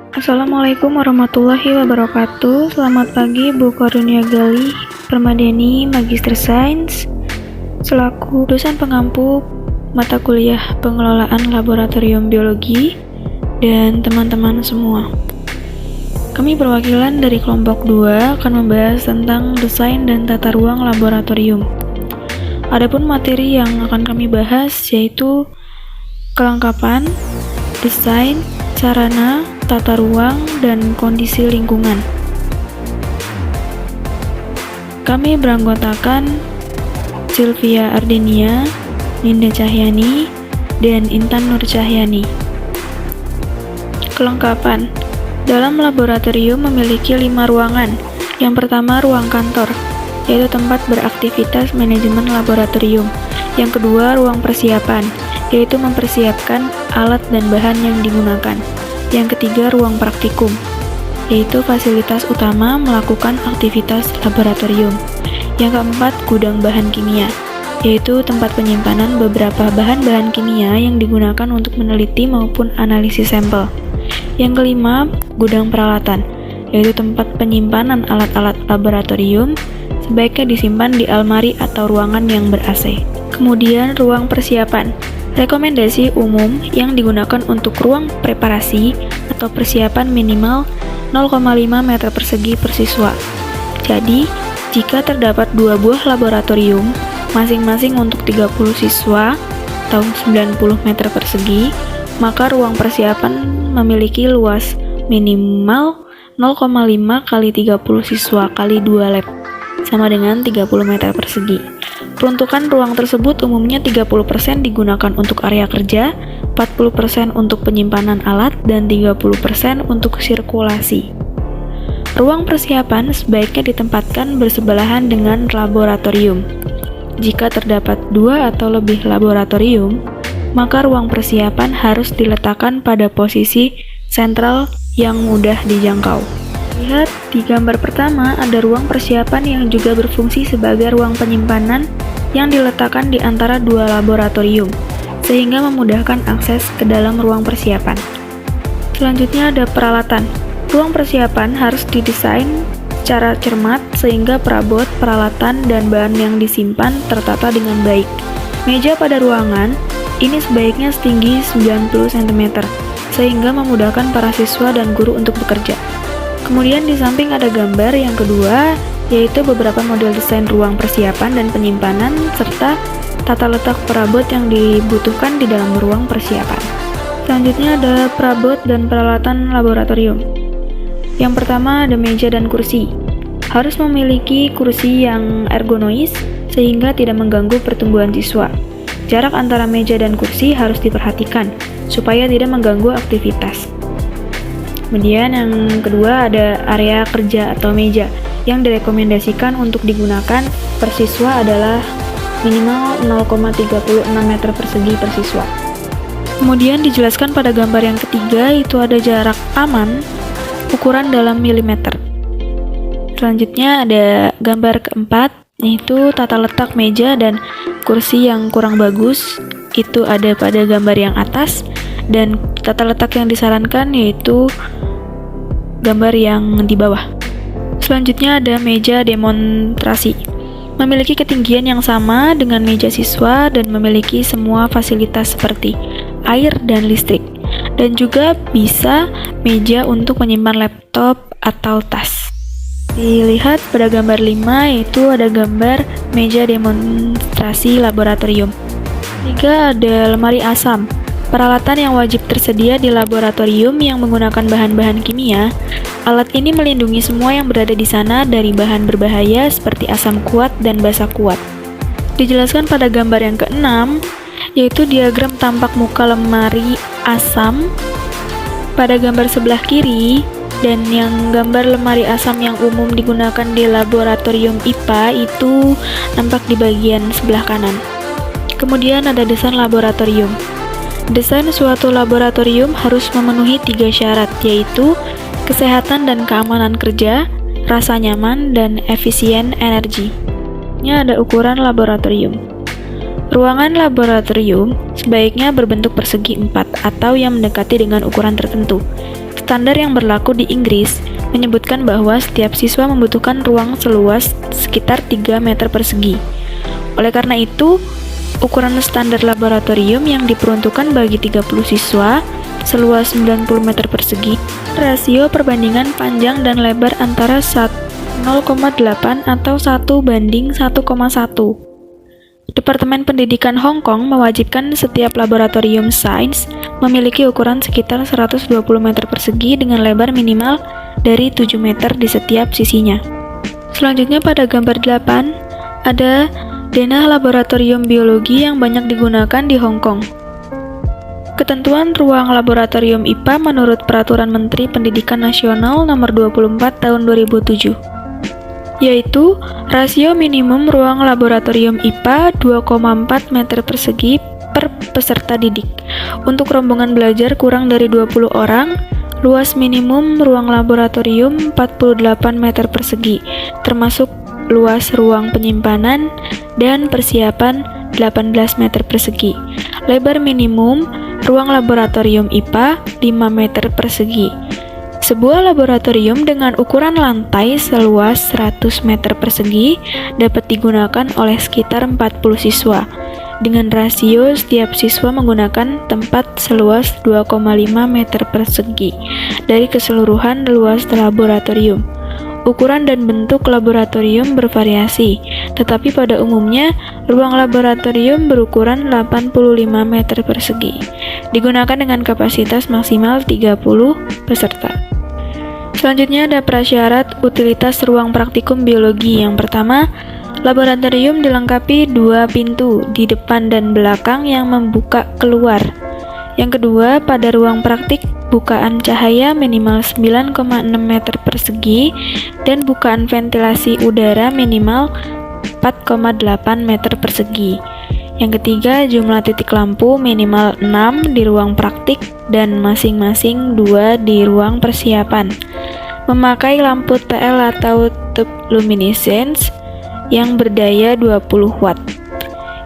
Assalamualaikum warahmatullahi wabarakatuh. Selamat pagi Bu Karunia Gali Permadeni, Magister Sains, selaku dosen pengampu mata kuliah pengelolaan laboratorium biologi, dan teman-teman semua. Kami perwakilan dari kelompok 2 akan membahas tentang desain dan tata ruang laboratorium. Adapun materi yang akan kami bahas yaitu kelengkapan, desain, sarana, tata ruang, dan kondisi lingkungan. Kami beranggotakan Sylvia Ardenia, Ninda Cahyani, dan Intan Nur Cahyani. Kelengkapan. Dalam laboratorium memiliki 5 ruangan. Yang pertama, ruang kantor, yaitu tempat beraktivitas manajemen laboratorium. Yang kedua, ruang persiapan, yaitu mempersiapkan alat dan bahan yang digunakan. Yang ketiga, ruang praktikum, yaitu fasilitas utama melakukan aktivitas laboratorium. Yang keempat, gudang bahan kimia, yaitu tempat penyimpanan beberapa bahan-bahan kimia yang digunakan untuk meneliti maupun analisis sampel. Yang kelima, gudang peralatan, yaitu tempat penyimpanan alat-alat laboratorium, sebaiknya disimpan di almari atau ruangan yang ber-AC. Kemudian, ruang persiapan. Rekomendasi umum yang digunakan untuk ruang preparasi atau persiapan minimal 0,5 meter persegi per siswa. Jadi, jika terdapat 2 buah laboratorium, masing-masing untuk 30 siswa atau 90 meter persegi, maka ruang persiapan memiliki luas minimal 0,5 kali 30 siswa kali 2 lab, sama dengan 30 meter persegi. Peruntukan ruang tersebut umumnya 30% digunakan untuk area kerja, 40% untuk penyimpanan alat, dan 30% untuk sirkulasi. Ruang persiapan sebaiknya ditempatkan bersebelahan dengan laboratorium. Jika terdapat 2 atau lebih laboratorium, maka ruang persiapan harus diletakkan pada posisi sentral yang mudah dijangkau. Lihat di gambar pertama, ada ruang persiapan yang juga berfungsi sebagai ruang penyimpanan yang diletakkan di antara 2 laboratorium, sehingga memudahkan akses ke dalam ruang persiapan. Selanjutnya ada peralatan. Ruang persiapan harus didesain secara cermat sehingga perabot, peralatan, dan bahan yang disimpan tertata dengan baik. Meja pada ruangan ini sebaiknya setinggi 90 cm, sehingga memudahkan para siswa dan guru untuk bekerja. Kemudian di samping ada gambar yang kedua, yaitu beberapa model desain ruang persiapan dan penyimpanan, serta tata letak perabot yang dibutuhkan di dalam ruang persiapan. Selanjutnya ada perabot dan peralatan laboratorium. Yang pertama ada meja dan kursi. Harus memiliki kursi yang ergonomis, sehingga tidak mengganggu pertumbuhan siswa. Jarak antara meja dan kursi harus diperhatikan, supaya tidak mengganggu aktivitas. Kemudian yang kedua ada area kerja atau meja, yang direkomendasikan untuk digunakan per siswa adalah minimal 0,36 meter persegi per siswa. Kemudian dijelaskan pada gambar yang ketiga, itu ada jarak aman, ukuran dalam milimeter. Selanjutnya ada gambar keempat, yaitu tata letak meja dan kursi yang kurang bagus, itu ada pada gambar yang atas, dan tata letak yang disarankan yaitu gambar yang di bawah. Selanjutnya ada meja demonstrasi. Memiliki ketinggian yang sama dengan meja siswa dan memiliki semua fasilitas seperti air dan listrik. Dan juga bisa meja untuk menyimpan laptop atau tas. Dilihat pada gambar 5, yaitu ada gambar meja demonstrasi laboratorium. 3 ada lemari asam. Peralatan yang wajib tersedia di laboratorium yang menggunakan bahan-bahan kimia. Alat ini melindungi semua yang berada di sana dari bahan berbahaya seperti asam kuat dan basa kuat. Dijelaskan pada gambar yang ke-6, yaitu diagram tampak muka lemari asam pada gambar sebelah kiri, dan yang gambar lemari asam yang umum digunakan di laboratorium IPA itu nampak di bagian sebelah kanan. Kemudian ada desain laboratorium. Desain suatu laboratorium harus memenuhi 3 syarat, yaitu kesehatan dan keamanan kerja, rasa nyaman, dan efisien energi. Ini ada ukuran laboratorium. Ruangan laboratorium sebaiknya berbentuk persegi 4 atau yang mendekati dengan ukuran tertentu. Standar yang berlaku di Inggris menyebutkan bahwa setiap siswa membutuhkan ruang seluas sekitar 3 meter persegi. Oleh karena itu, ukuran standar laboratorium yang diperuntukkan bagi 30 siswa seluas 90 meter persegi, rasio perbandingan panjang dan lebar antara 0,8 atau 1:1,1. Departemen Pendidikan Hong Kong mewajibkan setiap laboratorium sains memiliki ukuran sekitar 120 meter persegi dengan lebar minimal dari 7 meter di setiap sisinya. Selanjutnya pada gambar 8, ada denah laboratorium biologi yang banyak digunakan di Hong Kong. Ketentuan ruang laboratorium IPA menurut Peraturan Menteri Pendidikan Nasional Nomor 24 Tahun 2007, yaitu rasio minimum ruang laboratorium IPA 2,4 meter persegi per peserta didik. Untuk rombongan belajar kurang dari 20 orang, luas minimum ruang laboratorium 48 meter persegi, termasuk luas ruang penyimpanan dan persiapan 18 meter persegi. Lebar minimum ruang laboratorium IPA 5 meter persegi. Sebuah laboratorium dengan ukuran lantai seluas 100 meter persegi dapat digunakan oleh sekitar 40 siswa, dengan rasio setiap siswa menggunakan tempat seluas 2,5 meter persegi dari keseluruhan luas laboratorium. Ukuran dan bentuk laboratorium bervariasi, tetapi pada umumnya ruang laboratorium berukuran 85 meter persegi, digunakan dengan kapasitas maksimal 30 peserta. Selanjutnya ada prasyarat utilitas ruang praktikum biologi. Yang pertama, laboratorium dilengkapi 2 pintu di depan dan belakang yang membuka keluar. Yang kedua, pada ruang praktik, bukaan cahaya minimal 9,6 meter persegi dan bukaan ventilasi udara minimal 4,8 meter persegi. Yang ketiga, jumlah titik lampu minimal 6 di ruang praktik dan masing-masing 2 di ruang persiapan. Memakai lampu TL atau tube luminescence yang berdaya 20 watt.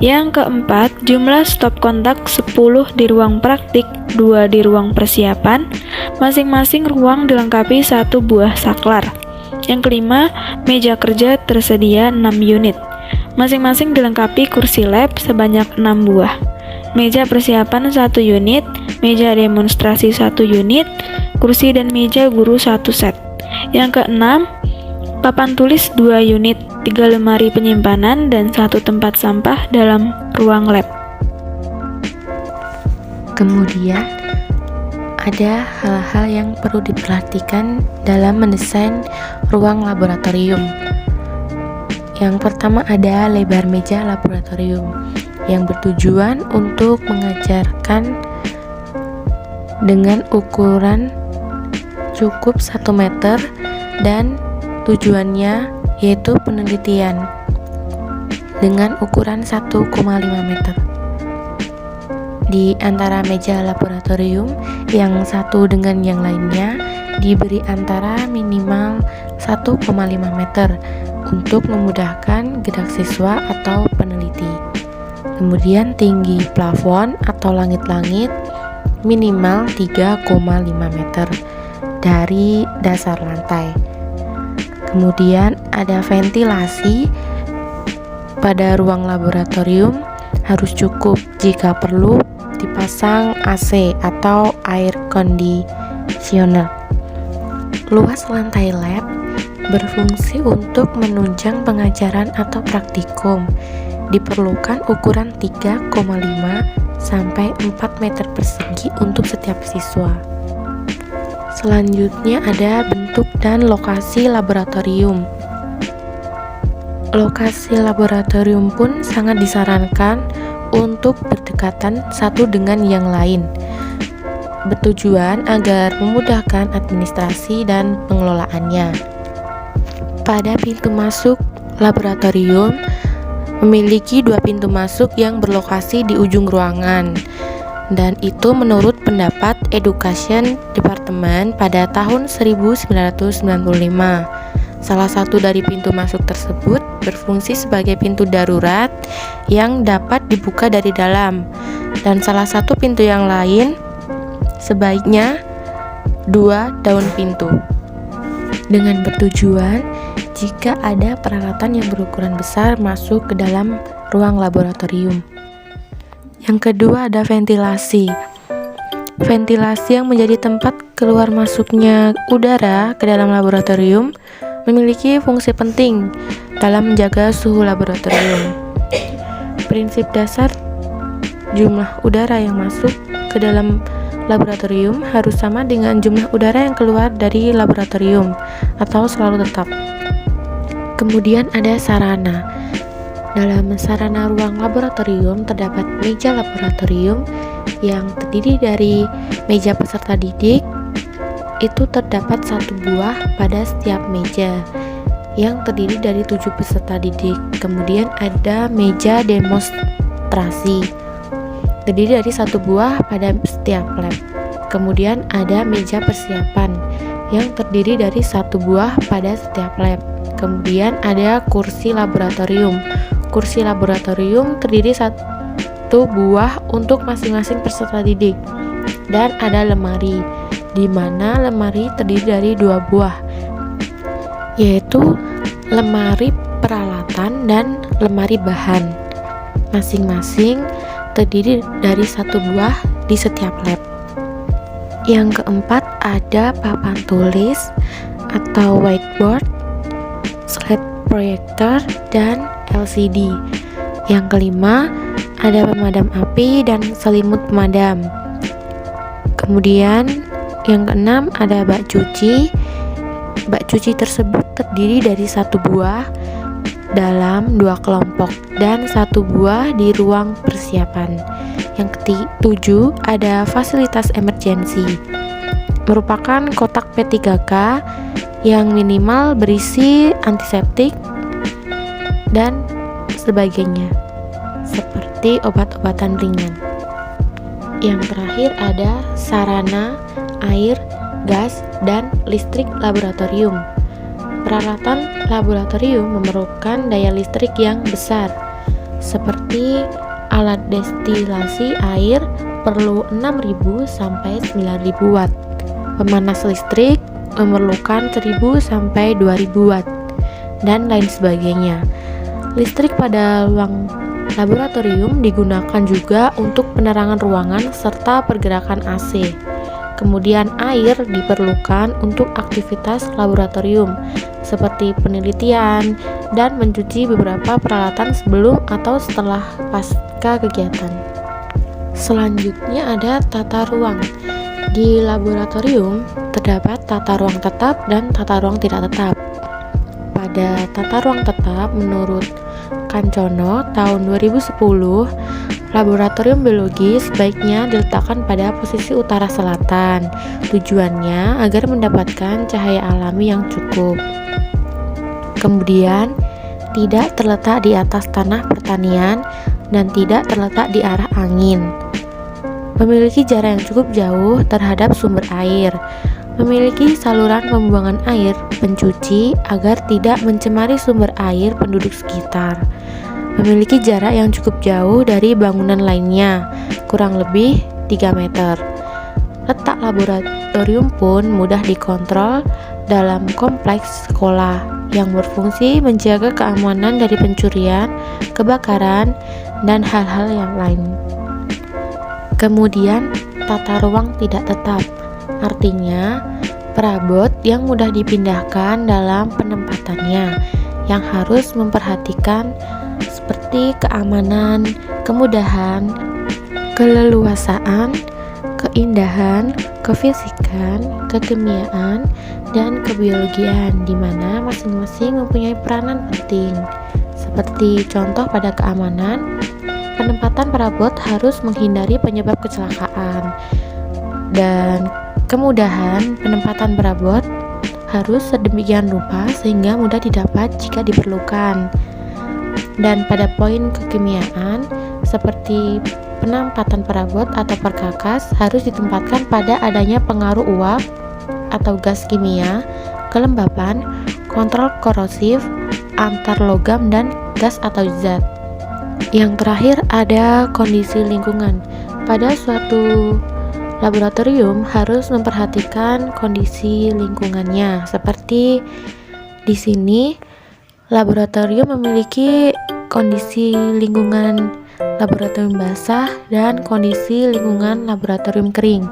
Yang keempat, jumlah stop kontak 10 di ruang praktik, 2 di ruang persiapan. Masing-masing ruang dilengkapi 1 buah saklar. Yang kelima, meja kerja tersedia 6 unit. Masing-masing dilengkapi kursi lab sebanyak 6 buah. Meja persiapan 1 unit, meja demonstrasi 1 unit, kursi dan meja guru 1 set. Yang keenam, papan tulis 2 unit, 3 lemari penyimpanan, dan 1 tempat sampah dalam ruang lab. Kemudian, ada hal-hal yang perlu diperhatikan dalam mendesain ruang laboratorium. Yang pertama ada lebar meja laboratorium yang bertujuan untuk mengajarkan dengan ukuran cukup 1 meter dan tujuannya yaitu penelitian dengan ukuran 1,5 meter. Di antara meja laboratorium yang satu dengan yang lainnya diberi antara minimal 1,5 meter untuk memudahkan gerak siswa atau peneliti. Kemudian tinggi plafon atau langit-langit minimal 3,5 meter dari dasar lantai. Kemudian ada ventilasi pada ruang laboratorium harus cukup, jika perlu dipasang AC atau air conditioner. Luas lantai lab berfungsi untuk menunjang pengajaran atau praktikum. Diperlukan ukuran 3,5 sampai 4 meter persegi untuk setiap siswa. Selanjutnya ada bentuk dan lokasi laboratorium. Lokasi laboratorium pun sangat disarankan untuk berdekatan satu dengan yang lain, bertujuan agar memudahkan administrasi dan pengelolaannya. Pada pintu masuk laboratorium memiliki 2 pintu masuk yang berlokasi di ujung ruangan, dan itu menurut pendapat Education Department pada tahun 1995. Salah satu dari pintu masuk tersebut berfungsi sebagai pintu darurat yang dapat dibuka dari dalam, dan salah satu pintu yang lain sebaiknya 2 daun pintu. Dengan bertujuan jika ada peralatan yang berukuran besar masuk ke dalam ruang laboratorium. Yang kedua ada ventilasi. Ventilasi yang menjadi tempat keluar masuknya udara ke dalam laboratorium memiliki fungsi penting dalam menjaga suhu laboratorium. Prinsip dasar jumlah udara yang masuk ke dalam laboratorium harus sama dengan jumlah udara yang keluar dari laboratorium atau selalu tetap. Kemudian ada sarana. Dalam sarana ruang laboratorium terdapat meja laboratorium yang terdiri dari meja peserta didik. Itu terdapat 1 buah pada setiap meja yang terdiri dari 7 peserta didik. Kemudian ada meja demonstrasi terdiri dari 1 buah pada setiap lab. Kemudian ada meja persiapan yang terdiri dari 1 buah pada setiap lab. Kemudian ada kursi laboratorium. Kursi laboratorium terdiri 1 buah untuk masing-masing peserta didik. Dan ada lemari, di mana lemari terdiri dari 2 buah, yaitu lemari peralatan dan lemari bahan. Masing-masing terdiri dari 1 buah di setiap lab. Yang keempat ada papan tulis atau whiteboard, slide proyektor, dan LCD. Yang kelima ada pemadam api dan selimut pemadam. Kemudian yang keenam ada bak cuci. Bak cuci tersebut terdiri dari 1 buah dalam 2 kelompok dan 1 buah di ruang persiapan. Yang ketujuh ada fasilitas emergensi, merupakan kotak P3K yang minimal berisi antiseptik dan sebagainya, seperti obat-obatan ringan. Yang terakhir ada sarana air, gas, dan listrik laboratorium. Peralatan laboratorium memerlukan daya listrik yang besar, seperti alat destilasi air perlu 6.000 sampai 9.000 watt. Pemanas listrik memerlukan 1.000 sampai 2.000 watt, dan lain sebagainya. Listrik pada ruang laboratorium digunakan juga untuk penerangan ruangan serta pergerakan AC. Kemudian air diperlukan untuk aktivitas laboratorium seperti penelitian dan mencuci beberapa peralatan sebelum atau setelah pasca kegiatan. Selanjutnya ada tata ruang. Di laboratorium terdapat tata ruang tetap dan tata ruang tidak tetap. Pada tata ruang tetap, menurut Kancono tahun 2010, laboratorium biologi sebaiknya diletakkan pada posisi utara selatan. Tujuannya agar mendapatkan cahaya alami yang cukup. Kemudian, tidak terletak di atas tanah pertanian dan tidak terletak di arah angin. Memiliki jarak yang cukup jauh terhadap sumber air. Memiliki saluran pembuangan air pencuci agar tidak mencemari sumber air penduduk sekitar. Memiliki jarak yang cukup jauh dari bangunan lainnya, kurang lebih 3 meter. Letak laboratorium pun mudah dikontrol dalam kompleks sekolah yang berfungsi menjaga keamanan dari pencurian, kebakaran, dan hal-hal yang lain. Kemudian, tata ruang tidak tetap, artinya perabot yang mudah dipindahkan dalam penempatannya, yang harus memperhatikan seperti keamanan, kemudahan, keleluasaan, keindahan, kefisikan, kekimiaan, dan kebiologian, di mana masing-masing mempunyai peranan penting. Seperti contoh pada keamanan, penempatan perabot harus menghindari penyebab kecelakaan, dan kemudahan penempatan perabot harus sedemikian rupa sehingga mudah didapat jika diperlukan. Dan pada poin kekimiaan, seperti penempatan perabot atau perkakas harus ditempatkan pada adanya pengaruh uap atau gas kimia, kelembapan, kontrol korosif, antar logam, dan gas atau zat. Yang terakhir ada kondisi lingkungan. Pada suatu laboratorium harus memperhatikan kondisi lingkungannya. Seperti di sini, laboratorium memiliki kondisi lingkungan laboratorium basah dan kondisi lingkungan laboratorium kering.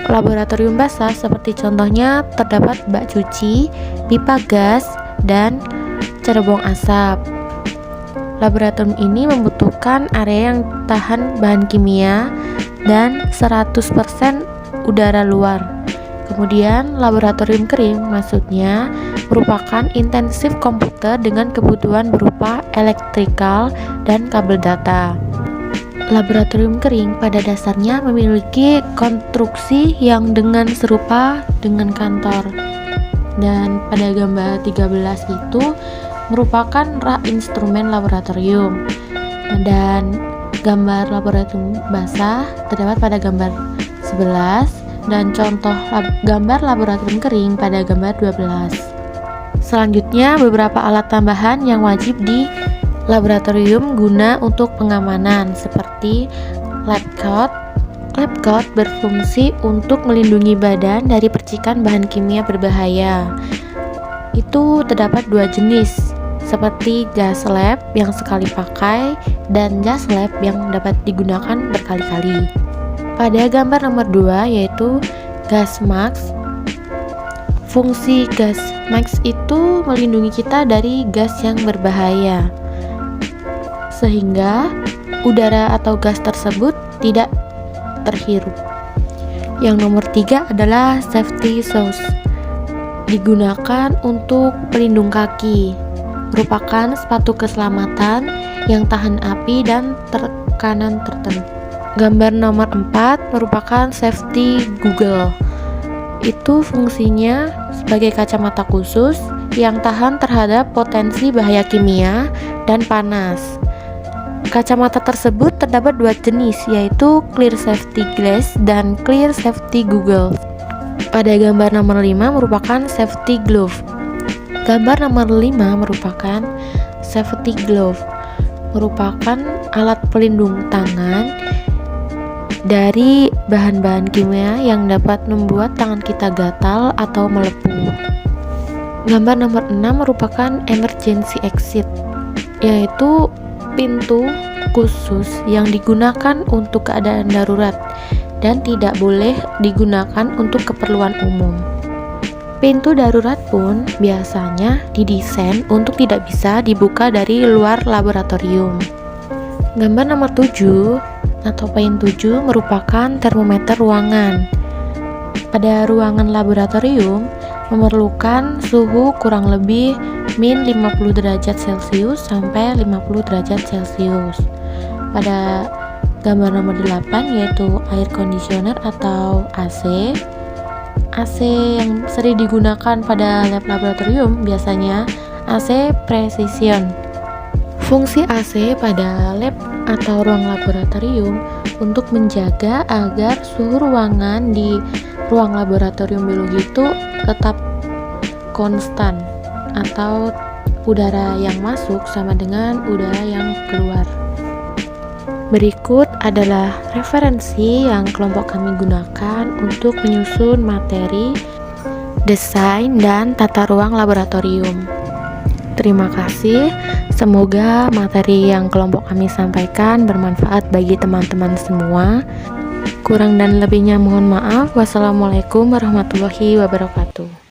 Laboratorium basah seperti contohnya terdapat bak cuci, pipa gas, dan cerebong asap. Laboratorium ini membutuhkan area yang tahan bahan kimia dan 100% udara luar. Kemudian laboratorium kering maksudnya merupakan intensif komputer dengan kebutuhan berupa elektrikal dan kabel data. Laboratorium kering pada dasarnya memiliki konstruksi yang dengan serupa dengan kantor. Dan pada gambar 13 itu merupakan rak instrumen laboratorium. Dan gambar laboratorium basah terdapat pada gambar 11 dan contoh gambar laboratorium kering pada gambar 12. Selanjutnya beberapa alat tambahan yang wajib di laboratorium guna untuk pengamanan seperti lab coat. Lab coat berfungsi untuk melindungi badan dari percikan bahan kimia berbahaya. Itu terdapat dua jenis, seperti gas lab yang sekali pakai dan gas lab yang dapat digunakan berkali-kali. Pada gambar nomor 2 yaitu gas mask. Fungsi gas mask itu melindungi kita dari gas yang berbahaya, sehingga udara atau gas tersebut tidak terhirup. Yang nomor 3 adalah safety shoes. Digunakan untuk pelindung kaki. Merupakan sepatu keselamatan yang tahan api dan tekanan tertentu. Gambar nomor 4 merupakan safety goggle. Itu fungsinya sebagai kacamata khusus yang tahan terhadap potensi bahaya kimia dan panas. Kacamata tersebut terdapat dua jenis, yaitu clear safety glass dan clear safety goggle. Pada gambar nomor 5 merupakan safety glove. Gambar nomor 5 merupakan safety glove. Merupakan alat pelindung tangan dari bahan-bahan kimia yang dapat membuat tangan kita gatal atau melepuh. Gambar nomor 6 merupakan emergency exit, yaitu pintu khusus yang digunakan untuk keadaan darurat dan tidak boleh digunakan untuk keperluan umum. Pintu darurat pun biasanya didesain untuk tidak bisa dibuka dari luar laboratorium. Gambar nomor 7 atau poin 7 merupakan termometer ruangan. Pada ruangan laboratorium memerlukan suhu kurang lebih min 50 derajat Celcius sampai 50 derajat Celcius. Pada gambar nomor 8 yaitu air conditioner atau AC. AC yang sering digunakan pada lab laboratorium biasanya AC precision. Fungsi AC pada lab atau ruang laboratorium untuk menjaga agar suhu ruangan di ruang laboratorium biologi itu tetap konstan atau udara yang masuk sama dengan udara yang keluar. Berikut adalah referensi yang kelompok kami gunakan untuk menyusun materi, desain, dan tata ruang laboratorium. Terima kasih. Semoga materi yang kelompok kami sampaikan bermanfaat bagi teman-teman semua. Kurang dan lebihnya mohon maaf. Wassalamualaikum warahmatullahi wabarakatuh.